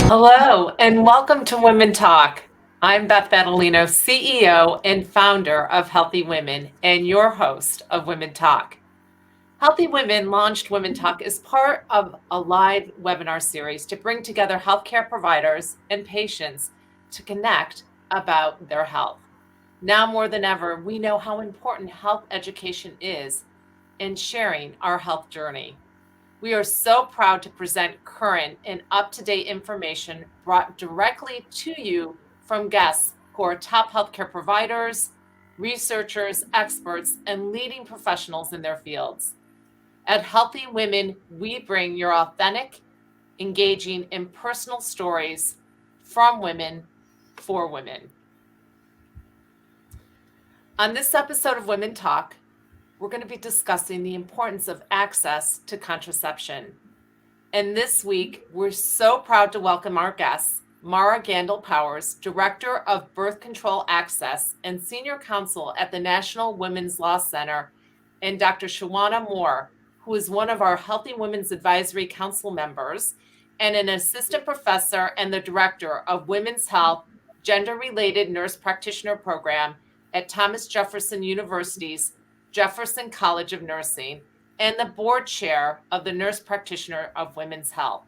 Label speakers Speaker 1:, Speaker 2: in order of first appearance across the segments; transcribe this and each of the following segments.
Speaker 1: Hello, and welcome to Women Talk. I'm Beth Badalino, CEO and founder of Healthy Women, and your host of Women Talk. Healthy Women launched Women Talk as part of a live webinar series to bring together healthcare providers and patients to connect about their health. Now more than ever, we know how important health education is in sharing our health journey. We are so proud to present current and up-to-date information brought directly to you from guests who are top healthcare providers, researchers, experts, and leading professionals in their fields. At Healthy Women, we bring your authentic, engaging, and personal stories from women for women. On this episode of Women Talk, we're going to be discussing the importance of access to contraception. And this week, we're so proud to welcome our guests, Mara Gandal-Powers, Director of Birth Control Access and Senior Counsel at the National Women's Law Center, and Dr. Shawana Moore, who is one of our Healthy Women's Advisory Council members and an assistant professor and the director of Women's Health Gender-Related Nurse Practitioner Program at Thomas Jefferson University's Jefferson College of Nursing, and the board chair of the Nurse Practitioner of Women's Health.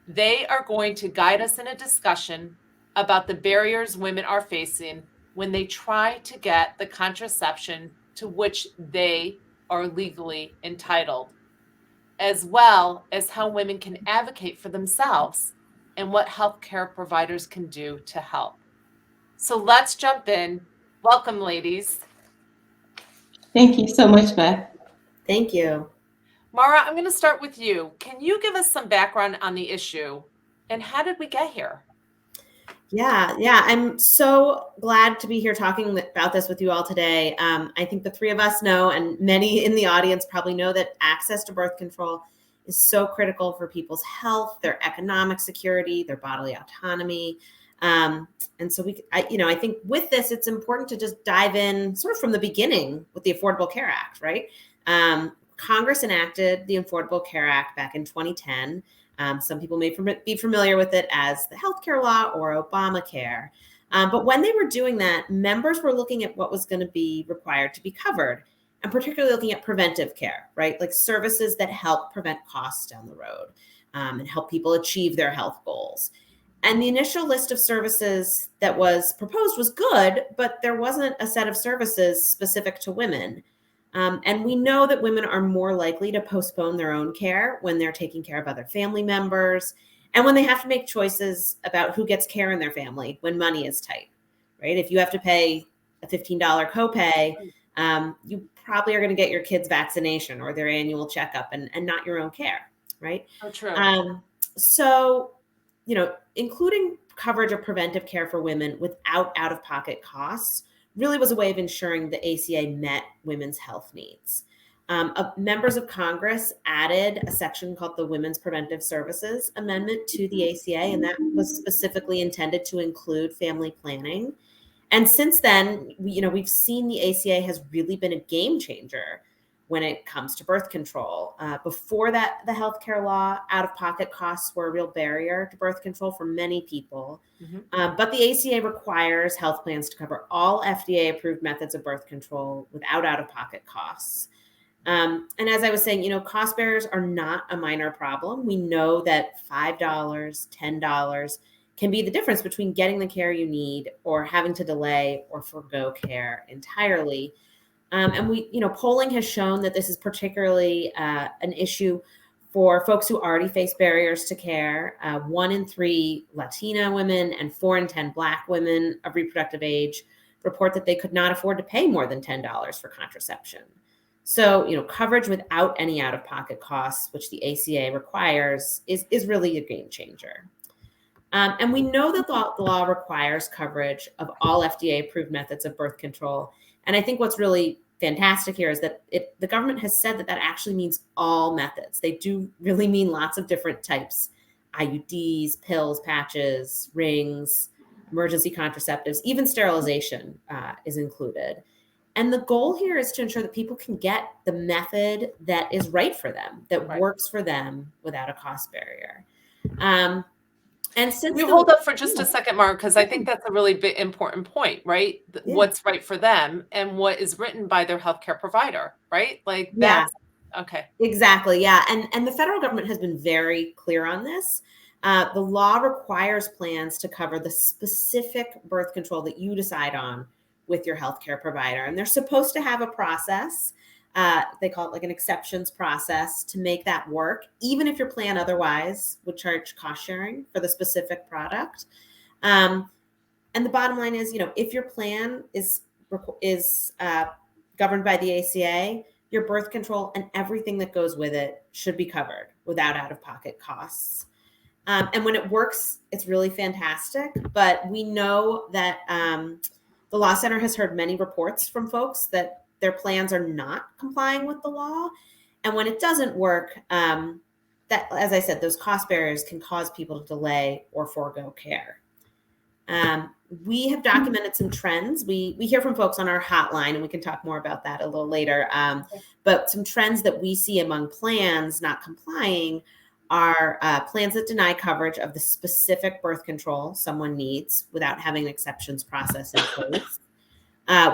Speaker 1: They are going to guide us in a discussion about the barriers women are facing when they try to get the contraception to which they are legally entitled, as well as how women can advocate for themselves and what healthcare providers can do to help. So let's jump in. Welcome, ladies.
Speaker 2: Thank you so much, Beth.
Speaker 3: Thank you.
Speaker 1: Mara, I'm going to start with you. Can you give us some background on the issue and how did we get here?
Speaker 3: Yeah. I'm so glad to be here talking about this with you all today. I think the three of us know, and many in the audience probably know, that access to birth control is so critical for people's health, their economic security, their bodily autonomy. And so I think with this, it's important to just dive in sort of from the beginning with the Affordable Care Act, right? Congress enacted the Affordable Care Act back in 2010. Some people may be familiar with it as the healthcare law or Obamacare. But when they were doing that, members were looking at what was going to be required to be covered, and particularly looking at preventive care, right? Like services that help prevent costs down the road and help people achieve their health goals. And the initial list of services that was proposed was good, but there wasn't a set of services specific to women. And we know that women are more likely to postpone their own care when they're taking care of other family members and when they have to make choices about who gets care in their family when money is tight, right? If you have to pay a $15 copay, you probably are going to get your kid's vaccination or their annual checkup and not your own care, right?
Speaker 1: Oh, true.
Speaker 3: So, including coverage of preventive care for women without out-of-pocket costs really was a way of ensuring the ACA met women's health needs. Members of Congress added a section called the Women's Preventive Services Amendment to the ACA, and that was specifically intended to include family planning. And since then, we've seen the ACA has really been a game changer when it comes to birth control. Before that, the healthcare law, out-of-pocket costs were a real barrier to birth control for many people. Mm-hmm. But the ACA requires health plans to cover all FDA-approved methods of birth control without out-of-pocket costs. And as I was saying, cost barriers are not a minor problem. We know that $5, $10 can be the difference between getting the care you need or having to delay or forgo care entirely. And polling has shown that this is particularly an issue for folks who already face barriers to care. 1 in 3 Latina women and 4 in 10 Black women of reproductive age report that they could not afford to pay more than $10 for contraception. So, coverage without any out-of-pocket costs, which the ACA requires, is really a game changer. And we know that the law requires coverage of all FDA-approved methods of birth control. And I think what's really fantastic here is that the government has said that actually means all methods. They do really mean lots of different types: IUDs, pills, patches, rings, emergency contraceptives, even sterilization is included. And the goal here is to ensure that people can get the method that is right for them, that works for them without a cost barrier. And since
Speaker 1: you hold up for just a second, Mara, because I think that's a really big important point, right? What's right for them and what is written by their healthcare provider, right? Like that's okay.
Speaker 3: Exactly. Yeah. And the federal government has been very clear on this. The law requires plans to cover the specific birth control that you decide on with your healthcare provider. And they're supposed to have a process. They call it like an exceptions process to make that work, even if your plan otherwise would charge cost sharing for the specific product. And the bottom line is, if your plan is governed by the ACA, your birth control and everything that goes with it should be covered without out-of-pocket costs. And when it works, it's really fantastic. But we know that the Law Center has heard many reports from folks that their plans are not complying with the law. And when it doesn't work, that, as I said, those cost barriers can cause people to delay or forego care. We have documented some trends. We hear from folks on our hotline, and we can talk more about that a little later. But some trends that we see among plans not complying are plans that deny coverage of the specific birth control someone needs without having an exceptions process in place.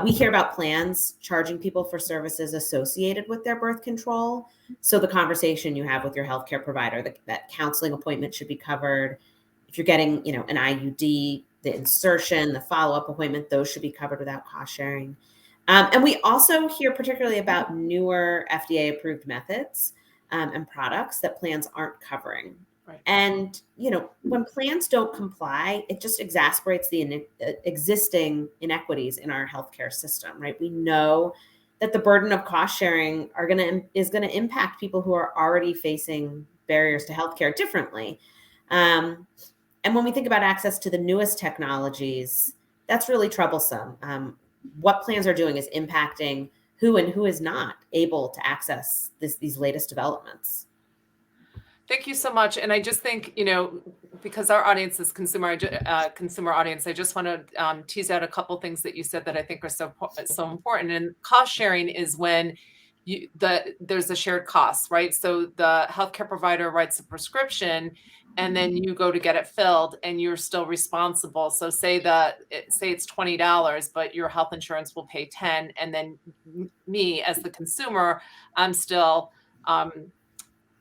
Speaker 3: We hear about plans charging people for services associated with their birth control. So the conversation you have with your healthcare provider, that counseling appointment should be covered. If you're getting, an IUD, the insertion, the follow-up appointment, those should be covered without cost sharing. And we also hear particularly about newer FDA-approved methods and products that plans aren't covering.
Speaker 1: Right.
Speaker 3: And, when plans don't comply, it just exacerbates the existing inequities in our healthcare system, right? We know that the burden of cost sharing is going to impact people who are already facing barriers to healthcare differently. And when we think about access to the newest technologies, that's really troublesome. What plans are doing is impacting who and who is not able to access these latest developments.
Speaker 1: Thank you so much. And I just think, because our audience is consumer audience, I just want to tease out a couple things that you said that I think are so important. And cost sharing is when there's a shared cost, right? So the healthcare provider writes a prescription, and then you go to get it filled, and you're still responsible. So say it's $20, but your health insurance will pay $10, and then me as the consumer, I'm still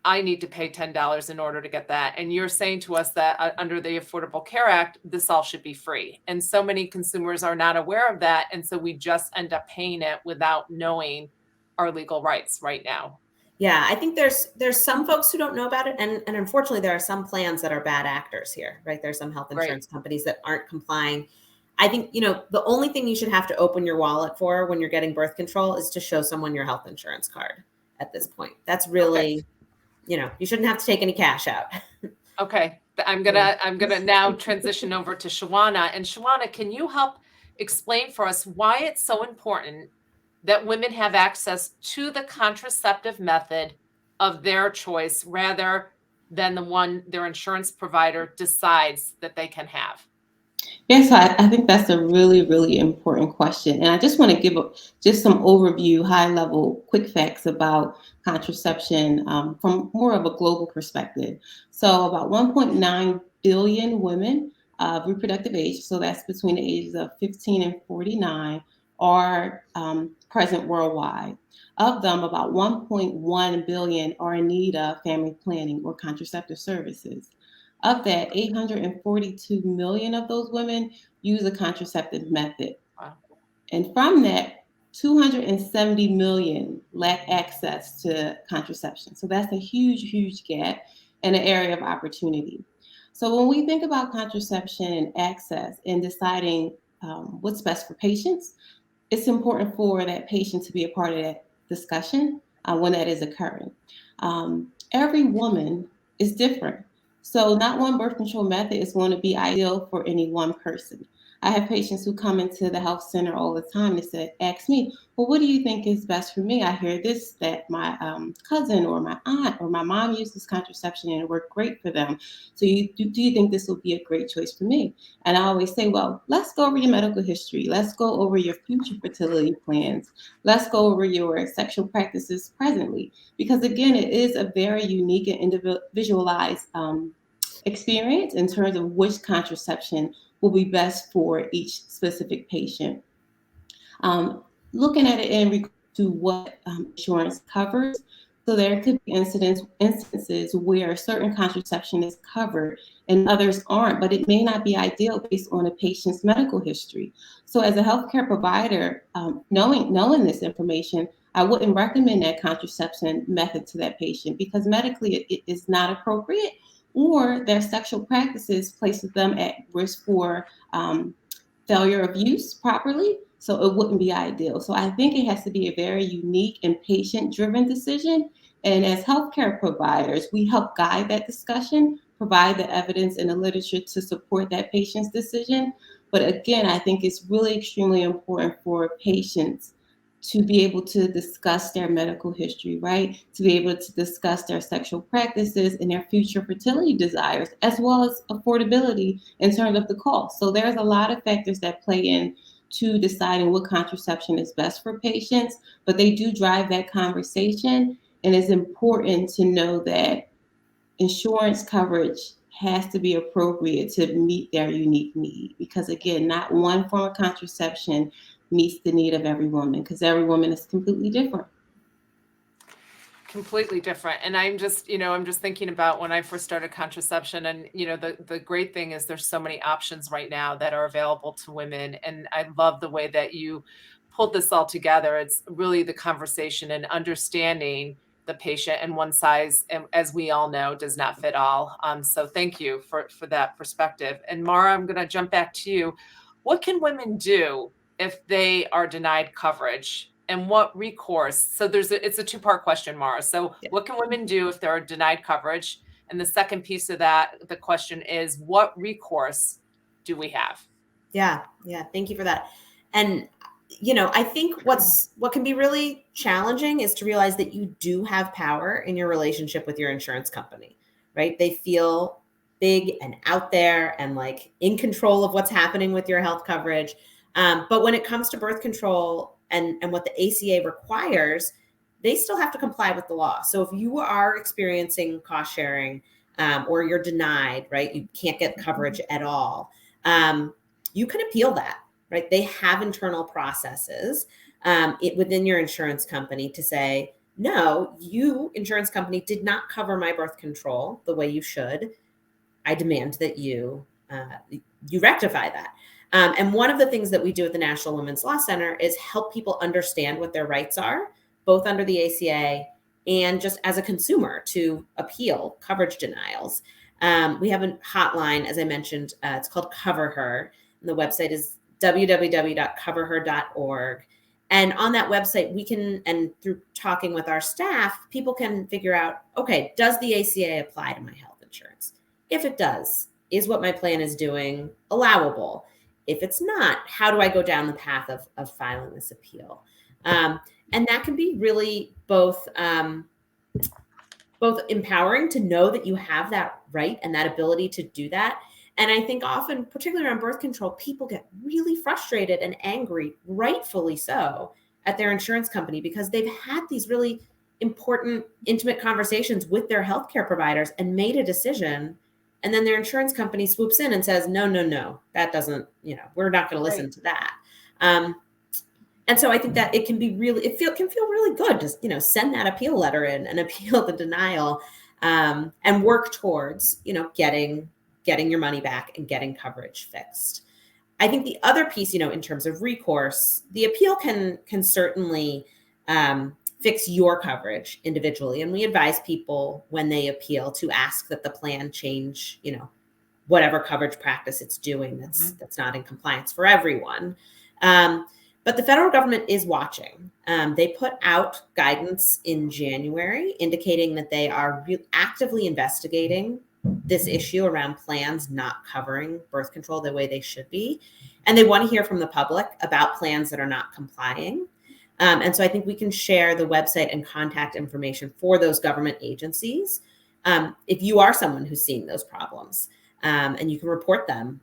Speaker 1: I need to pay $10 in order to get that. And you're saying to us that under the Affordable Care Act, this all should be free. And so many consumers are not aware of that. And so we just end up paying it without knowing our legal rights right now.
Speaker 3: Yeah, I think there's some folks who don't know about it. And unfortunately, there are some plans that are bad actors here, right? There's some health insurance companies that aren't complying. I think, the only thing you should have to open your wallet for when you're getting birth control is to show someone your health insurance card at this point. That's really... you shouldn't have to take any cash out.
Speaker 1: Okay. I'm gonna now transition over to Shawana. And Shawana, can you help explain for us why it's so important that women have access to the contraceptive method of their choice rather than the one their insurance provider decides that they can have?
Speaker 2: Yes, I think that's a really, really important question. And I just want to give just some overview, high level, quick facts about contraception from more of a global perspective. So about 1.9 billion women of reproductive age, so that's between the ages of 15 and 49, are present worldwide. Of them, about 1.1 billion are in need of family planning or contraceptive services. Of that, 842 million of those women use a contraceptive method.
Speaker 1: Wow.
Speaker 2: And from that, 270 million lack access to contraception. So that's a huge, huge gap and an area of opportunity. So when we think about contraception and access and deciding what's best for patients, it's important for that patient to be a part of that discussion when that is occurring. Every woman is different. So not one birth control method is going to be ideal for any one person. I have patients who come into the health center all the time and ask me, well, what do you think is best for me? I hear this, that my cousin or my aunt or my mom uses contraception and it worked great for them. So do you think this will be a great choice for me? And I always say, well, let's go over your medical history. Let's go over your future fertility plans. Let's go over your sexual practices presently. Because again, it is a very unique and individualized experience in terms of which contraception will be best for each specific patient. Looking at it in regard to what insurance covers, so there could be instances where certain contraception is covered and others aren't, but it may not be ideal based on a patient's medical history. So as a healthcare provider, knowing this information, I wouldn't recommend that contraception method to that patient because medically it is not appropriate, or their sexual practices places them at risk for failure of use properly. So it wouldn't be ideal. So I think it has to be a very unique and patient-driven decision. And as healthcare providers, we help guide that discussion, provide the evidence and the literature to support that patient's decision. But again, I think it's really extremely important for patients to be able to discuss their medical history, right? To be able to discuss their sexual practices and their future fertility desires, as well as affordability in terms of the cost. So there's a lot of factors that play in to deciding what contraception is best for patients, but they do drive that conversation. And it's important to know that insurance coverage has to be appropriate to meet their unique need. Because again, not one form of contraception meets the need of every woman because every woman is completely different.
Speaker 1: Completely different. And I'm just thinking about when I first started contraception, and the great thing is there's so many options right now that are available to women. And I love the way that you pulled this all together. It's really the conversation and understanding the patient, and one size, as we all know, does not fit all. So thank you for that perspective. And Mara, I'm going to jump back to you. What can women do if they are denied coverage, and what recourse? So it's a two-part question, Mara. So what can women do if they're denied coverage? And the second piece of that, the question is, what recourse do we have?
Speaker 3: Yeah. Thank you for that. And I think what can be really challenging is to realize that you do have power in your relationship with your insurance company, right? They feel big and out there and like in control of what's happening with your health coverage. But when it comes to birth control and what the ACA requires, they still have to comply with the law. So if you are experiencing cost sharing or you're denied, right, you can't get coverage at all, you can appeal that, right? They have internal processes within your insurance company to say, no, you, insurance company, did not cover my birth control the way you should. I demand that you rectify that. And one of the things that we do at the National Women's Law Center is help people understand what their rights are, both under the ACA and just as a consumer to appeal coverage denials. We have a hotline, as I mentioned, it's called Cover Her. And the website is www.coverher.org. And on that website, we can, and through talking with our staff, people can figure out, okay, does the ACA apply to my health insurance? If it does, is what my plan is doing allowable? If it's not, how do I go down the path of filing this appeal? And that can be really both empowering to know that you have that right and that ability to do that. And I think often, particularly around birth control, people get really frustrated and angry, rightfully so, at their insurance company because they've had these really important, intimate conversations with their healthcare providers and made a decision. And then their insurance company swoops in and says, no, that doesn't, we're not going to listen to that. And so I think that it can be really, can feel really good to, send that appeal letter in and appeal the denial and work towards, getting your money back and getting coverage fixed. I think the other piece, in terms of recourse, the appeal can certainly fix your coverage individually. And we advise people when they appeal to ask that the plan change, whatever coverage practice it's doing that's not in compliance for everyone. But the federal government is watching. They put out guidance in January indicating that they are actively investigating this issue around plans not covering birth control the way they should be. And they want to hear from the public about plans that are not complying. And so I think we can share the website and contact information for those government agencies if you are someone who's seeing those problems. And you can report them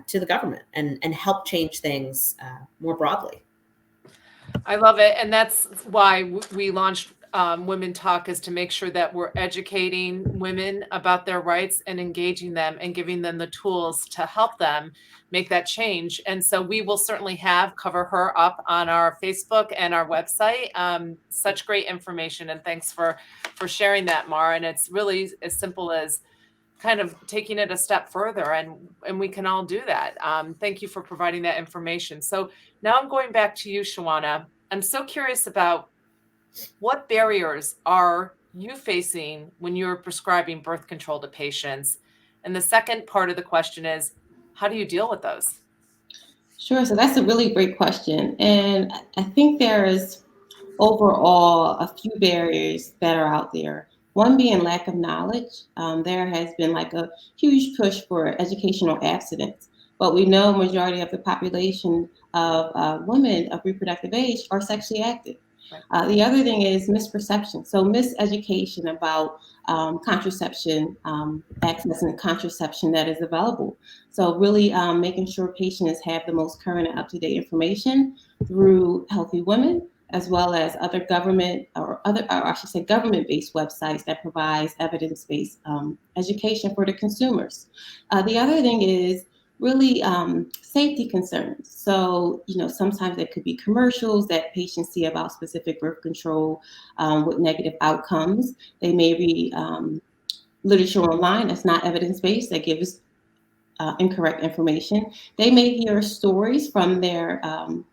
Speaker 3: to the government and help change things more broadly.
Speaker 1: I love it. And that's why we launched WomenTalk, is to make sure that we're educating women about their rights and engaging them and giving them the tools to help them make that change. And so we will certainly cover her up on our Facebook and our website. Such great information. And thanks for sharing that, Mara. And it's really as simple as kind of taking it a step further, and we can all do that. Thank you for providing that information. So now I'm going back to you, Shawana. I'm so curious about what barriers are you facing when you're prescribing birth control to patients? And the second part of the question is, how do you deal with those?
Speaker 2: Sure. So that's a really great question. And I think there is overall a few barriers that are out there. One being lack of knowledge. There has been like a huge push for educational abstinence, but we know majority of the population of women of reproductive age are sexually active.
Speaker 1: Right.
Speaker 2: The other thing is misperception. So miseducation about contraception, accessing the contraception that is available. So really making sure patients have the most current and up-to-date information through Healthy Women, as well as other government government-based websites that provides evidence-based education for the consumers. The other thing is really safety concerns. So, sometimes there could be commercials that patients see about specific birth control with negative outcomes. They may read literature online that's not evidence-based, that gives incorrect information. They may hear stories from their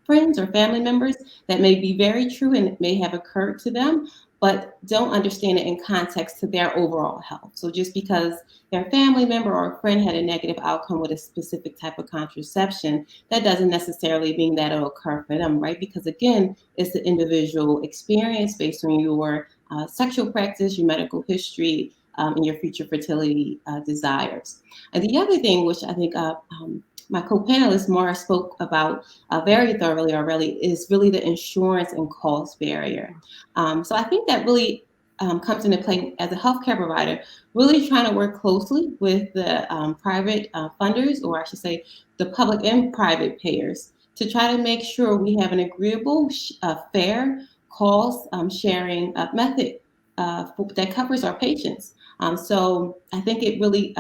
Speaker 2: friends or family members that may be very true and may have occurred to them, but don't understand it in context to their overall health. So just because their family member or a friend had a negative outcome with a specific type of contraception, that doesn't necessarily mean that it'll occur for them, right? Because again, it's the individual experience based on your sexual practice, your medical history, and your future fertility desires. And the other thing, which I think my co-panelist Mara spoke about very thoroughly already, is really the insurance and cost barrier. So I think that really comes into play as a healthcare provider, really trying to work closely with the private funders, or I should say the public and private payers, to try to make sure we have an agreeable, fair cost sharing method that covers our patients. So I think it really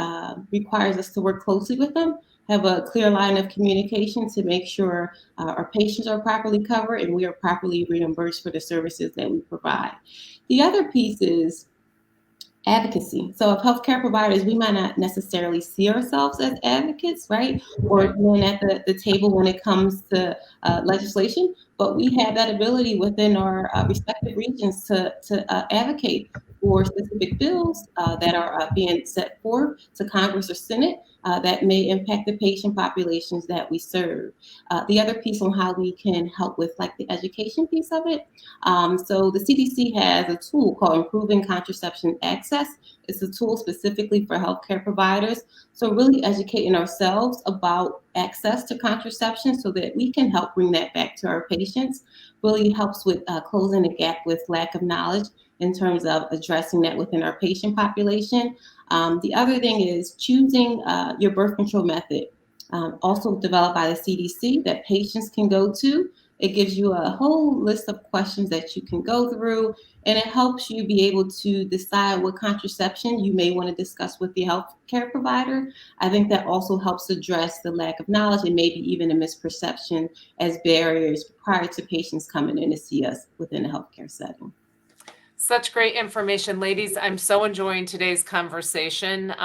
Speaker 2: requires us to work closely with them, have a clear line of communication to make sure our patients are properly covered and we are properly reimbursed for the services that we provide. The other piece is advocacy. So, if healthcare providers, we might not necessarily see ourselves as advocates, right? Or being at the table when it comes to legislation, but we have that ability within our respective regions to advocate for specific bills that are being set forth to Congress or Senate that may impact the patient populations that we serve. The other piece on how we can help with like the education piece of it. So the CDC has a tool called Improving Contraception Access. It's a tool specifically for healthcare providers. So really educating ourselves about access to contraception so that we can help bring that back to our patients really helps with closing the gap with lack of knowledge in terms of addressing that within our patient population. The other thing is choosing your birth control method, also developed by the CDC that patients can go to. It gives you a whole list of questions that you can go through, and it helps you be able to decide what contraception you may want to discuss with the healthcare provider. I think that also helps address the lack of knowledge and maybe even a misperception as barriers prior to patients coming in to see us within a healthcare setting.
Speaker 1: Such great information, ladies. I'm so enjoying today's conversation,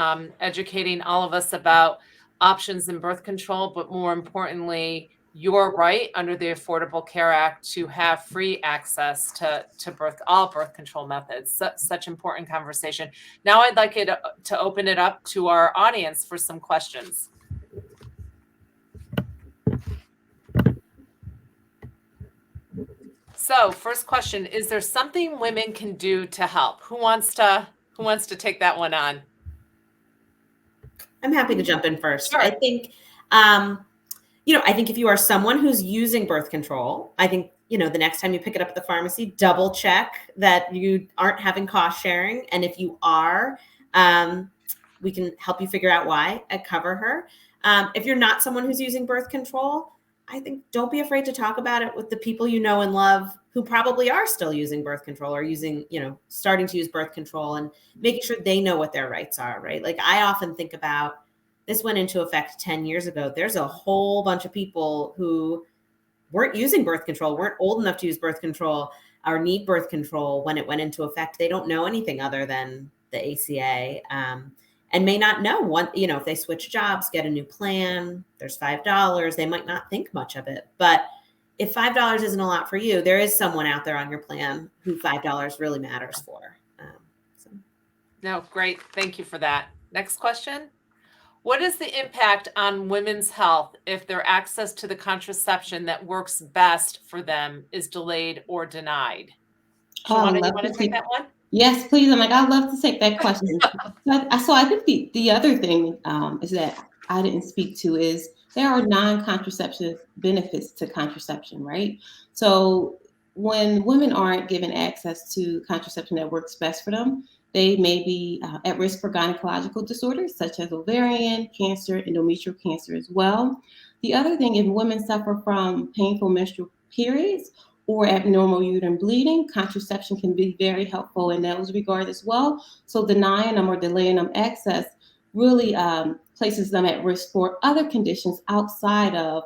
Speaker 1: educating all of us about options in birth control, but more importantly, your right under the Affordable Care Act to have free access to all birth control methods. Such important conversation. Now I'd like it to open it up to our audience for some questions. So, first question, is there something women can do to help? Who wants to take that one on?
Speaker 3: I'm happy to jump in first.
Speaker 1: Sure.
Speaker 3: I think, I think if you are someone who's using birth control, I think, the next time you pick it up at the pharmacy, double check that you aren't having cost sharing. And if you are, we can help you figure out why and cover her. If you're not someone who's using birth control, I think don't be afraid to talk about it with the people you know and love who probably are still using birth control or starting to use birth control, and making sure they know what their rights are, right? Like, I often think about, this went into effect 10 years ago. There's a whole bunch of people who weren't using birth control, weren't old enough to use birth control or need birth control when it went into effect. They don't know anything other than the ACA, and may not know if they switch jobs, get a new plan, there's $5, they might not think much of it. But if $5 isn't a lot for you, there is someone out there on your plan who $5 really matters for.
Speaker 1: No, great. Thank you for that. Next question. What is the impact on women's health if their access to the contraception that works best for them is delayed or denied? Shawana, you want to take that one?
Speaker 2: Yes, please. I'd love to take that question. So I think the other thing is that I didn't speak to is there are non-contraceptive benefits to contraception, right? So when women aren't given access to contraception that works best for them, they may be at risk for gynecological disorders such as ovarian cancer, endometrial cancer as well. The other thing, if women suffer from painful menstrual periods or abnormal uterine bleeding, contraception can be very helpful in those regards as well. So denying them or delaying them access really places them at risk for other conditions outside of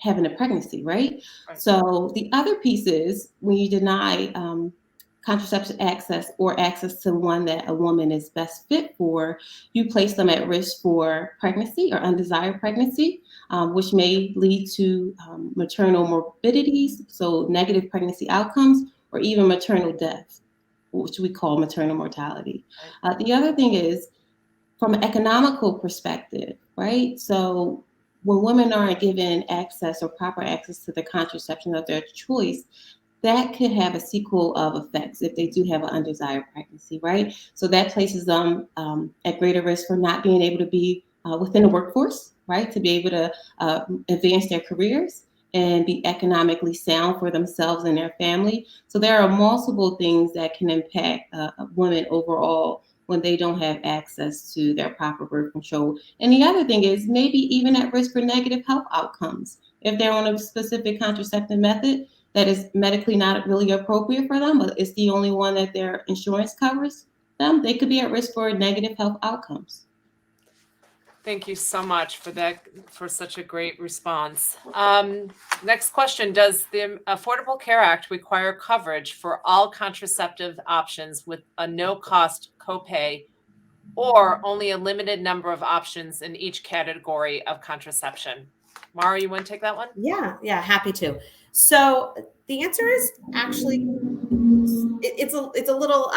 Speaker 2: having a pregnancy, right? So the other piece is when you deny contraception access or access to one that a woman is best fit for, you place them at risk for pregnancy or undesired pregnancy, which may lead to maternal morbidities, so negative pregnancy outcomes, or even maternal death, which we call maternal mortality. The other thing is from an economical perspective, right? So when women aren't given access or proper access to the contraception of their choice, that could have a sequel of effects if they do have an undesired pregnancy, right? So that places them at greater risk for not being able to be within the workforce, right? To be able to advance their careers and be economically sound for themselves and their family. So there are multiple things that can impact women overall when they don't have access to their proper birth control. And the other thing is maybe even at risk for negative health outcomes. If they're on a specific contraceptive method that is medically not really appropriate for them, but it's the only one that their insurance covers them, they could be at risk for negative health outcomes.
Speaker 1: Thank you so much for such a great response. Next question. Does the Affordable Care Act require coverage for all contraceptive options with a no-cost copay, or only a limited number of options in each category of contraception? Mara, you want to take that one?
Speaker 3: Yeah, happy to. So the answer is actually, it's a little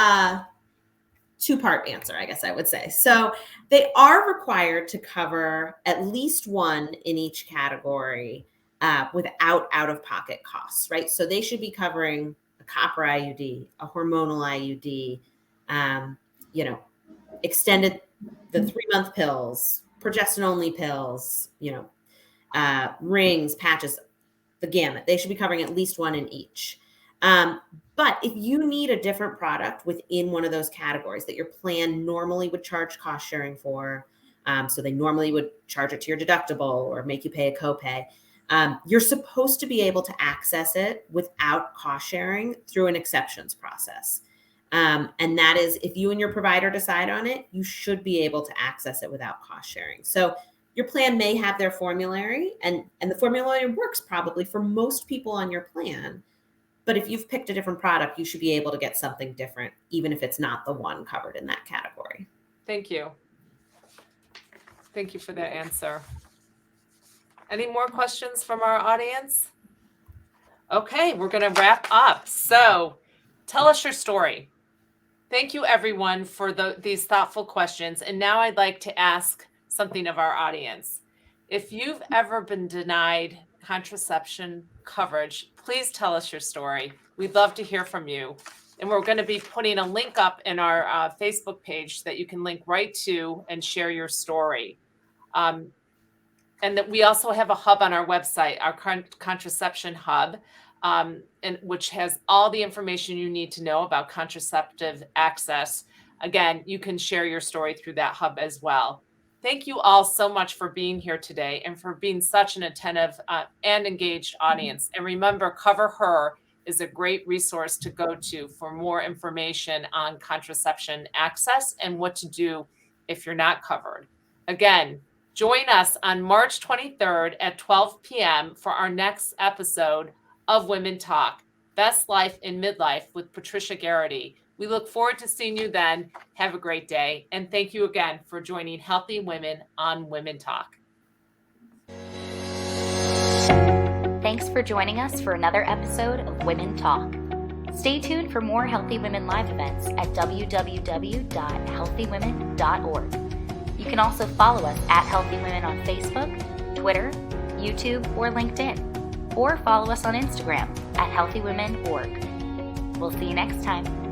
Speaker 3: two-part answer, I guess I would say. So they are required to cover at least one in each category without out-of-pocket costs, right? So they should be covering a copper IUD, a hormonal IUD, extended the 3-month pills, progestin-only pills, rings, patches, the gamut. They should be covering at least one in each. But if you need a different product within one of those categories that your plan normally would charge cost sharing for, so they normally would charge it to your deductible or make you pay a copay, you're supposed to be able to access it without cost sharing through an exceptions process. And that is, if you and your provider decide on it, you should be able to access it without cost sharing. So your plan may have their formulary, and the formulary works probably for most people on your plan. But if you've picked a different product, you should be able to get something different, even if it's not the one covered in that category.
Speaker 1: Thank you. Thank you for that answer. Any more questions from our audience? Okay, we're going to wrap up. So tell us your story. Thank you, everyone, for these thoughtful questions. And now I'd like to ask something of our audience. If you've ever been denied contraception coverage, please tell us your story. We'd love to hear from you. And we're going to be putting a link up in our Facebook page that you can link right to and share your story. And that we also have a hub on our website, our contraception hub, and which has all the information you need to know about contraceptive access. Again, you can share your story through that hub as well. Thank you all so much for being here today and for being such an attentive and engaged audience. And remember, Cover Her is a great resource to go to for more information on contraception access and what to do if you're not covered. Again, join us on March 23rd at 12 p.m. for our next episode of Women Talk, Best Life in Midlife with Patricia Garrity. We look forward to seeing you then. Have a great day. And thank you again for joining Healthy Women on Women Talk.
Speaker 4: Thanks for joining us for another episode of Women Talk. Stay tuned for more Healthy Women live events at www.healthywomen.org. You can also follow us at Healthy Women on Facebook, Twitter, YouTube, or LinkedIn, or follow us on Instagram at healthywomen.org. We'll see you next time.